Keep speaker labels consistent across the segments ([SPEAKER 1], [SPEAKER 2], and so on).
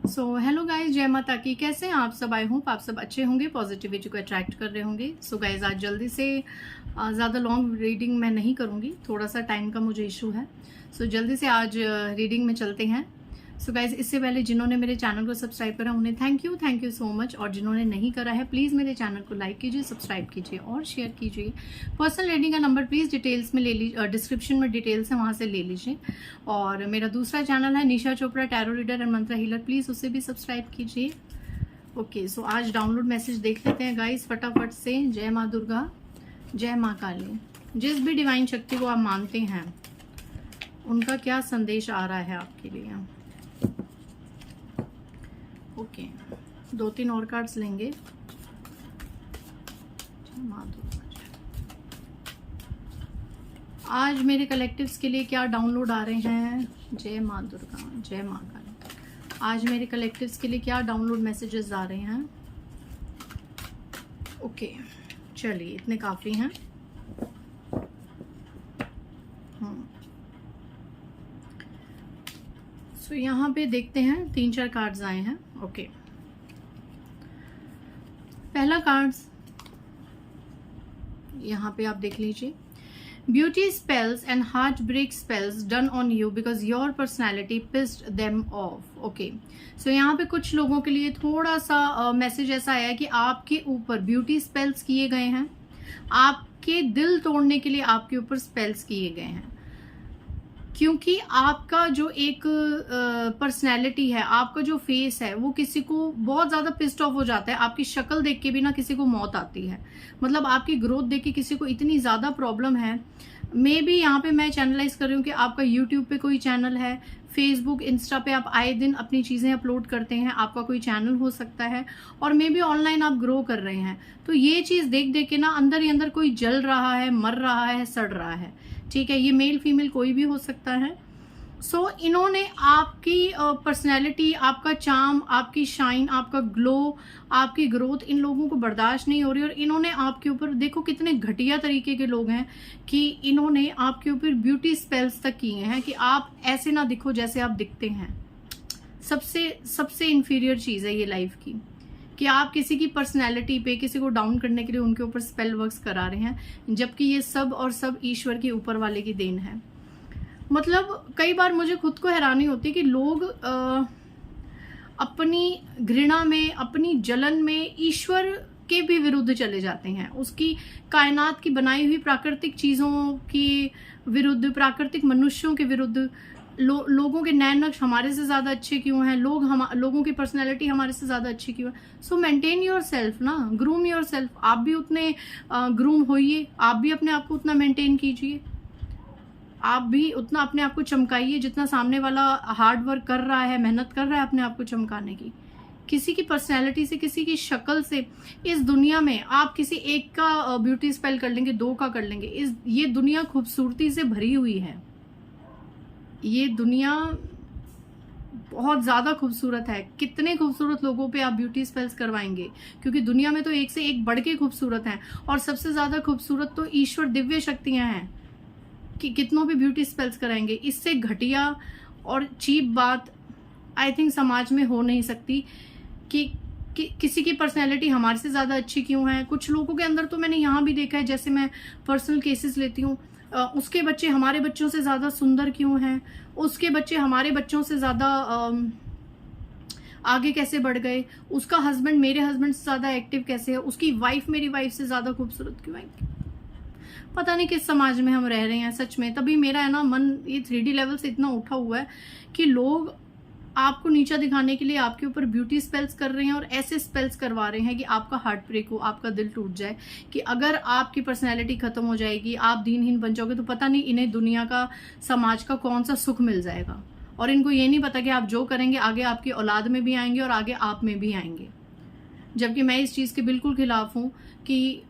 [SPEAKER 1] Hello guys, जय माता की। कैसे हैं आप सब? आई होप आप सब अच्छे होंगे, पॉजिटिविटी को अट्रैक्ट कर रहे होंगे। गाइस, आज जल्दी से ज़्यादा लॉन्ग रीडिंग मैं नहीं करूँगी, थोड़ा सा टाइम का मुझे इशू है। जल्दी से आज रीडिंग में चलते हैं। गाइस, इससे पहले जिन्होंने मेरे चैनल को सब्सक्राइब करा उन्हें थैंक यू सो मच, और जिन्होंने नहीं करा है प्लीज़ मेरे चैनल को लाइक कीजिए, सब्सक्राइब कीजिए और शेयर कीजिए। पर्सनल रीडिंग का नंबर प्लीज़ डिटेल्स में ले लीजिए, डिस्क्रिप्शन में डिटेल्स है, वहाँ से ले लीजिए। और मेरा दूसरा चैनल है निशा चोपड़ा टैरो रीडर एंड मंत्र हीलर, प्लीज़ उसे भी सब्सक्राइब कीजिए। आज डाउनलोड मैसेज देख लेते हैं गाइस फटाफट से। जय माँ दुर्गा, जय माँ काली। जिस भी डिवाइन शक्ति को आप मानते हैं उनका क्या संदेश आ रहा है आपके लिए? दो तीन और कार्ड्स लेंगे। आज मेरे कलेक्टिव्स के लिए क्या डाउनलोड आ रहे हैं? जय माँ दुर्गा, जय माँ काली। आज मेरे कलेक्टिव्स के लिए क्या डाउनलोड मैसेजेस आ रहे हैं? चलिए, इतने काफ़ी हैं। यहाँ पे देखते हैं, 3-4 कार्ड्स आए हैं। पहला कार्ड्स यहाँ पे आप देख लीजिए। Beauty spells and heart break spells done on you because your personality pissed them off. यहाँ पे कुछ लोगों के लिए थोड़ा सा मैसेज ऐसा आया है कि आपके ऊपर ब्यूटी स्पेल्स किए गए हैं, आपके दिल तोड़ने के लिए आपके ऊपर स्पेल्स किए गए हैं, क्योंकि आपका जो एक पर्सनैलिटी है, आपका जो फेस है, वो किसी को बहुत ज़्यादा पिस्ड ऑफ हो जाता है। आपकी शक्ल देख के भी ना किसी को मौत आती है, मतलब आपकी ग्रोथ देख के किसी को इतनी ज़्यादा प्रॉब्लम है। मे बी यहाँ पे मैं चैनलाइज कर रही हूँ कि आपका यूट्यूब पे कोई चैनल है, फेसबुक इंस्टा पे आप आए दिन अपनी चीज़ें अपलोड करते हैं, आपका कोई चैनल हो सकता है, और मे बी ऑनलाइन आप ग्रो कर रहे हैं। तो ये चीज़ देख देख के ना अंदर ही अंदर कोई जल रहा है, मर रहा है, सड़ रहा है। ठीक है, ये मेल फीमेल कोई भी हो सकता है। इन्होंने आपकी पर्सनैलिटी, आपका चार्म, आपकी शाइन, आपका ग्लो, आपकी ग्रोथ इन लोगों को बर्दाश्त नहीं हो रही, और इन्होंने आपके ऊपर, देखो कितने घटिया तरीके के लोग हैं कि इन्होंने आपके ऊपर ब्यूटी स्पेल्स तक किए हैं कि आप ऐसे ना दिखो जैसे आप दिखते हैं। सबसे इंफीरियर चीज़ है ये लाइफ की, कि आप किसी की पर्सनैलिटी पे, किसी को डाउन करने के लिए उनके ऊपर स्पेल वर्क्स करा रहे हैं, जबकि ये सब और सब ईश्वर के ऊपर वाले की देन है। मतलब कई बार मुझे खुद को हैरानी होती है कि लोग अपनी घृणा में, अपनी जलन में ईश्वर के भी विरुद्ध चले जाते हैं, उसकी कायनात की बनाई हुई प्राकृतिक चीज़ों की विरुद्ध, प्राकृतिक मनुष्यों के विरुद्ध। लोगों के नैन नक्श हमारे से ज़्यादा अच्छे क्यों हैं? लोगों की पर्सनैलिटी हमारे से ज़्यादा अच्छी क्यों है? मेंटेन योर सेल्फ ना, ग्रूम योर सेल्फ। आप भी उतने ग्रूम होइए, आप भी अपने आप को उतना मेंटेन कीजिए, आप भी उतना अपने आप को चमकाइए जितना सामने वाला हार्ड वर्क कर रहा है, मेहनत कर रहा है अपने आप को चमकाने की। किसी की पर्सनैलिटी से, किसी की शक्ल से इस दुनिया में आप किसी एक का ब्यूटी स्पेल कर लेंगे, 2 का कर लेंगे। ये दुनिया खूबसूरती से भरी हुई है, ये दुनिया बहुत ज़्यादा खूबसूरत है। कितने खूबसूरत लोगों पे आप ब्यूटी स्पेल्स करवाएंगे, क्योंकि दुनिया में तो एक से एक बढ़ के खूबसूरत हैं, और सबसे ज़्यादा खूबसूरत तो ईश्वर दिव्य शक्तियाँ हैं कि कितनों भी ब्यूटी स्पेल्स कराएंगे। इससे घटिया और चीप बात आई थिंक समाज में हो नहीं सकती कि किसी की पर्सनैलिटी हमारे से ज़्यादा अच्छी क्यों है। कुछ लोगों के अंदर तो मैंने यहाँ भी देखा है, जैसे मैं पर्सनल केसेस लेती हूँ, उसके बच्चे हमारे बच्चों से ज़्यादा सुंदर क्यों हैं, उसके बच्चे हमारे बच्चों से ज़्यादा आगे कैसे बढ़ गए, उसका हस्बैंड मेरे हस्बैंड से ज़्यादा एक्टिव कैसे है, उसकी वाइफ मेरी वाइफ से ज़्यादा खूबसूरत क्यों है। पता नहीं किस समाज में हम रह रहे हैं सच में। तभी मेरा है ना मन ये 3D लेवल से इतना उठा हुआ है कि लोग आपको नीचा दिखाने के लिए आपके ऊपर ब्यूटी स्पेल्स कर रहे हैं, और ऐसे स्पेल्स करवा रहे हैं कि आपका हार्ट ब्रेक हो, आपका दिल टूट जाए, कि अगर आपकी पर्सनैलिटी खत्म हो जाएगी, आप दीनहीन बन जाओगे, तो पता नहीं इन्हें दुनिया का, समाज का कौन सा सुख मिल जाएगा। और इनको ये नहीं पता कि आप जो करेंगे आगे आपकी औलाद में भी आएंगे और आगे आप में भी आएंगे। जबकि मैं इस चीज़ के बिल्कुल खिलाफ हूँ कि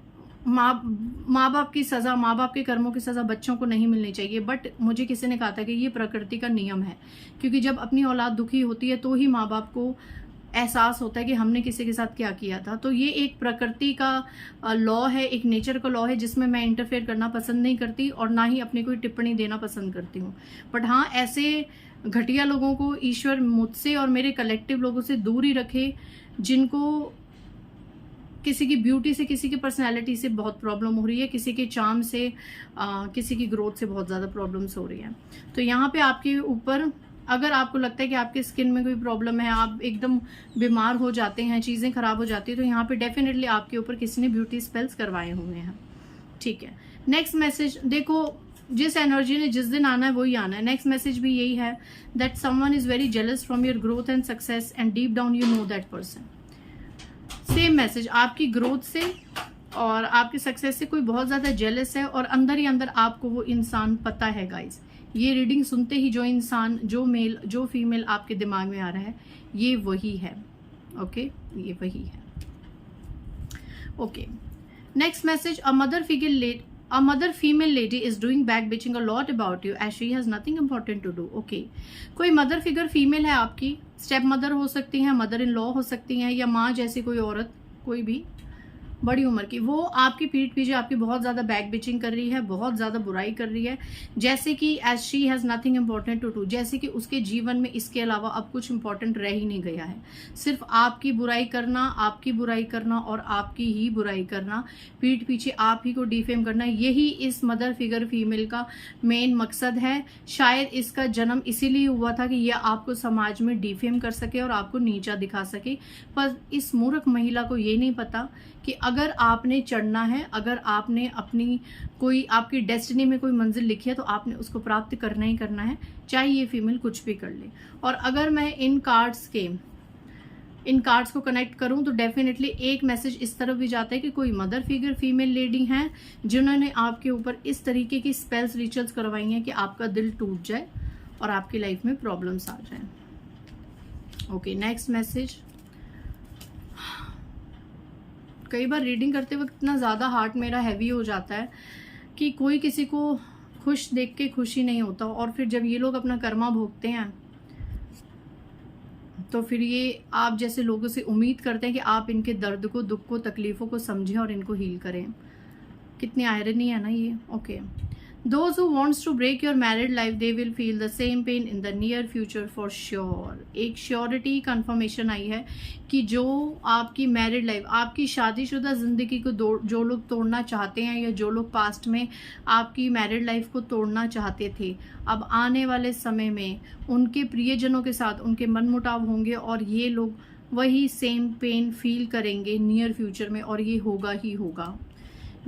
[SPEAKER 1] माँ बाप की सज़ा, माँ बाप के कर्मों की सज़ा बच्चों को नहीं मिलनी चाहिए। बट मुझे किसी ने कहा था कि ये प्रकृति का नियम है, क्योंकि जब अपनी औलाद दुखी होती है तो ही माँ बाप को एहसास होता है कि हमने किसी के साथ क्या किया था। तो ये एक प्रकृति का लॉ है, एक नेचर का लॉ है, जिसमें मैं इंटरफेयर करना पसंद नहीं करती और ना ही अपनी कोई टिप्पणी देना पसंद करती हूँ। बट हाँ, ऐसे घटिया लोगों को ईश्वर मुझसे और मेरे कलेक्टिव लोगों से दूर ही रखे, जिनको किसी की ब्यूटी से, किसी की पर्सनैलिटी से बहुत प्रॉब्लम हो रही है, किसी के चार्म से, किसी की ग्रोथ से बहुत ज़्यादा प्रॉब्लम्स हो रही हैं। तो यहाँ पे आपके ऊपर, अगर आपको लगता है कि आपके स्किन में कोई प्रॉब्लम है, आप एकदम बीमार हो जाते हैं, चीज़ें खराब हो जाती है, तो यहाँ पे डेफिनेटली आपके ऊपर किसी ने ब्यूटी स्पेल्स करवाए हुए हैं। ठीक है, नेक्स्ट मैसेज देखो, जिस एनर्जी ने जिस दिन आना है वही आना है। नेक्स्ट मैसेज भी यही है, that someone is very jealous from your growth and success and deep down you know that person. Same message, आपकी ग्रोथ से और आपके सक्सेस से कोई बहुत ज्यादा जेलस है और अंदर ही अंदर आपको वो इंसान पता है गाइज। ये रीडिंग सुनते ही जो इंसान, जो मेल जो फीमेल आपके दिमाग में आ रहा है, ये वही है। ओके, ये वही है। Okay, next message, a mother female lady is doing back bitching a lot about you as she has nothing important to do. Okay, कोई मदर फिगर फीमेल है आपकी, स्टेप मदर हो सकती हैं, मदर इन लॉ हो सकती हैं, या माँ जैसी कोई औरत, कोई भी बड़ी उम्र की, वो आपकी पीठ पीछे आपकी बहुत ज़्यादा बैक बिचिंग कर रही है, बहुत ज़्यादा बुराई कर रही है, जैसे कि as she has nothing important to do, जैसे कि उसके जीवन में इसके अलावा अब कुछ इम्पॉर्टेंट रह ही नहीं गया है। सिर्फ आपकी बुराई करना, आपकी बुराई करना और आपकी ही बुराई करना, पीठ पीछे आप ही को डिफेम करना, यही इस मदर फिगर फीमेल का मेन मकसद है। शायद इसका जन्म इसीलिए हुआ था कि यह आपको समाज में डिफेम कर सके और आपको नीचा दिखा सके, पर इस मूर्ख महिला को ये नहीं पता कि अगर आपने चढ़ना है, अगर आपने अपनी कोई आपकी डेस्टिनी में कोई मंजिल लिखी है, तो आपने उसको प्राप्त करना ही करना है, चाहे ये फीमेल कुछ भी कर ले। और अगर मैं इन कार्ड्स को कनेक्ट करूं तो डेफिनेटली एक मैसेज इस तरफ भी जाता है कि कोई मदर फिगर फीमेल लेडी हैं जिन्होंने आपके ऊपर इस तरीके की स्पेल्स रिचुअल्स करवाई हैं कि आपका दिल टूट जाए और आपकी लाइफ में प्रॉब्लम्स आ जाए। ओके, नेक्स्ट मैसेज, कई बार रीडिंग करते वक्त इतना ज़्यादा हार्ट मेरा हैवी हो जाता है कि कोई किसी को खुश देख के खुशी नहीं होता, और फिर जब ये लोग अपना कर्मा भोगते हैं तो फिर ये आप जैसे लोगों से उम्मीद करते हैं कि आप इनके दर्द को, दुख को, तकलीफ़ों को समझें और इनको हील करें। कितनी आयरनी है ना ये। Okay, Those who wants to break your married life, they will feel the same pain in the near future for sure. एक श्योरिटी कंफर्मेशन आई है कि जो आपकी मैरिड लाइफ, आपकी शादीशुदा जिंदगी को जो लोग तोड़ना चाहते हैं, या जो लोग पास्ट में आपकी मैरिड लाइफ को तोड़ना चाहते थे, अब आने वाले समय में उनके प्रियजनों के साथ उनके मनमुटाव होंगे और ये लोग वही सेम पेन फील करेंगे नियर फ्यूचर में, और ये होगा ही होगा।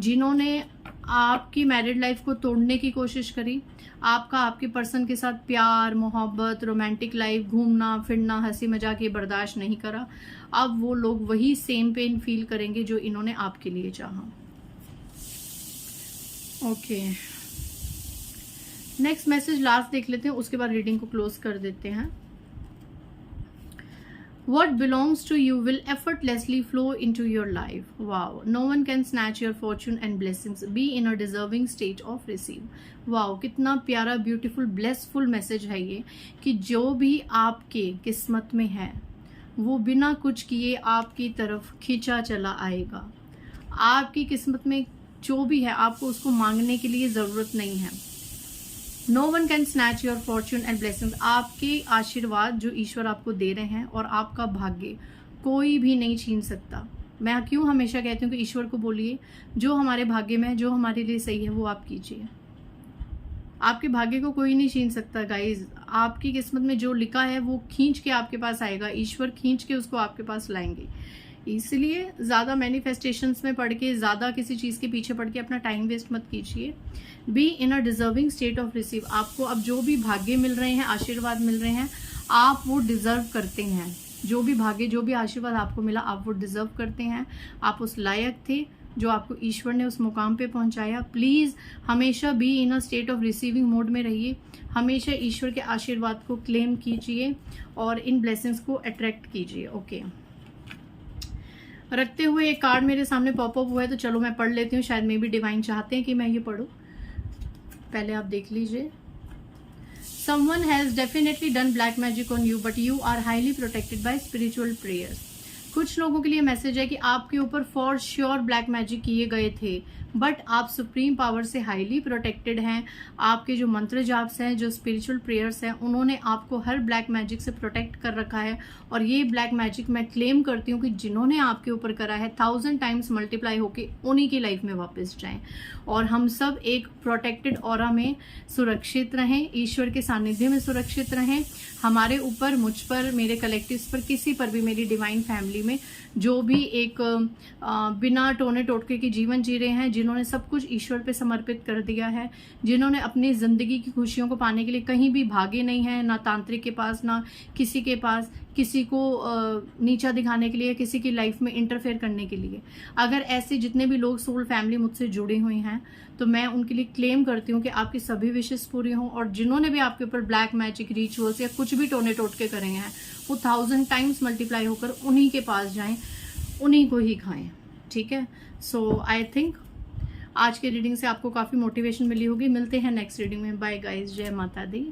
[SPEAKER 1] जिन्होंने आपकी मैरिड लाइफ को तोड़ने की कोशिश करी, आपका आपके पर्सन के साथ प्यार, मोहब्बत, रोमांटिक लाइफ, घूमना फिरना, हंसी मजाक ये बर्दाश्त नहीं करा, अब वो लोग वही सेम पेन फील करेंगे जो इन्होंने आपके लिए चाहा। ओके, नेक्स्ट मैसेज लास्ट देख लेते हैं, उसके बाद रीडिंग को क्लोज कर देते हैं। What belongs to you will effortlessly flow into your life. Wow. No one can snatch your fortune and blessings. Be in a deserving state of receive. Wow. कितना प्यारा, ब्यूटीफुल, ब्लेसफुल मैसेज है ये कि जो भी आपके किस्मत में है वो बिना कुछ किए आपकी तरफ खींचा चला आएगा। आपकी किस्मत में जो भी है, आपको उसको मांगने के लिए ज़रूरत नहीं है। No one can snatch your fortune and blessings. आपके आशीर्वाद जो ईश्वर आपको दे रहे हैं और आपका भाग्य कोई भी नहीं छीन सकता। मैं क्यों हमेशा कहती हूँ कि ईश्वर को बोलिए, जो हमारे भाग्य में है, जो हमारे लिए सही है, वो आप कीजिए। आपके भाग्य को कोई नहीं छीन सकता गाइज। आपकी किस्मत में जो लिखा है वो खींच के आपके पास आएगा, ईश्वर खींच के उसको आपके पास लाएंगे। इसलिए ज़्यादा मैनिफेस्टेशंस में पढ़ के, ज़्यादा किसी चीज़ के पीछे पड़ के अपना टाइम वेस्ट मत कीजिए। Be in a deserving state of receive. आपको अब जो भी भाग्य मिल रहे हैं, आशीर्वाद मिल रहे हैं, आप वो डिजर्व करते हैं। जो भी भाग्य, जो भी आशीर्वाद आपको मिला, आप वो डिजर्व करते हैं। आप उस लायक थे जो आपको ईश्वर ने उस मुकाम पे पहुंचाया। प्लीज़ हमेशा be in a state of receiving mode में रहिए। हमेशा ईश्वर के आशीर्वाद को क्लेम कीजिए और इन ब्लेसिंग्स को अट्रैक्ट कीजिए। ओके, रखते हुए एक कार्ड मेरे सामने पॉपअप हुआ है, तो चलो मैं पढ़ लेती हूँ। शायद मे भी डिवाइन चाहते हैं कि मैं ये पढ़ूँ। पहले आप देख लीजिए। Someone has definitely done black magic on you, but you are highly protected by spiritual prayers. कुछ लोगों के लिए मैसेज है कि आपके ऊपर फॉर श्योर ब्लैक मैजिक किए गए थे, बट आप सुप्रीम पावर से हाईली प्रोटेक्टेड हैं। आपके जो मंत्र जाप्स हैं, जो स्पिरिचुअल प्रेयर्स हैं, उन्होंने आपको हर ब्लैक मैजिक से प्रोटेक्ट कर रखा है। और ये ब्लैक मैजिक मैं क्लेम करती हूँ कि जिन्होंने आपके ऊपर करा है 1000 टाइम्स मल्टीप्लाई होके उन्हीं की लाइफ में वापस जाएं। और हम सब एक प्रोटेक्टेड ऑरा में सुरक्षित रहें, ईश्वर के सानिध्य में सुरक्षित रहें। हमारे ऊपर, मुझ पर, मेरे कलेक्टिव्स पर, किसी पर भी, मेरी डिवाइन फैमिली में जो भी एक बिना टोने टोटके के जीवन जी रहे हैं, जिन्होंने सब कुछ ईश्वर पे समर्पित कर दिया है, जिन्होंने अपनी ज़िंदगी की खुशियों को पाने के लिए कहीं भी भागे नहीं हैं, ना तांत्रिक के पास, ना किसी के पास, किसी को नीचा दिखाने के लिए, किसी की लाइफ में इंटरफेयर करने के लिए। अगर ऐसे जितने भी लोग सोल फैमिली मुझसे जुड़े हुए हैं, तो मैं उनके लिए क्लेम करती हूँ कि आपकी सभी विशेष पूरी हों। और जिन्होंने भी आपके ऊपर ब्लैक मैजिक, रिचुअल्स या कुछ भी टोने टोटके करे हैं, वो 1000 टाइम्स मल्टीप्लाई होकर उन्हीं के पास जाएं, उन्हीं को ही खाएं। ठीक है। सो आई थिंक आज के रीडिंग से आपको काफ़ी मोटिवेशन मिली होगी। मिलते हैं नेक्स्ट रीडिंग में। बाय गाइज, जय माता दी।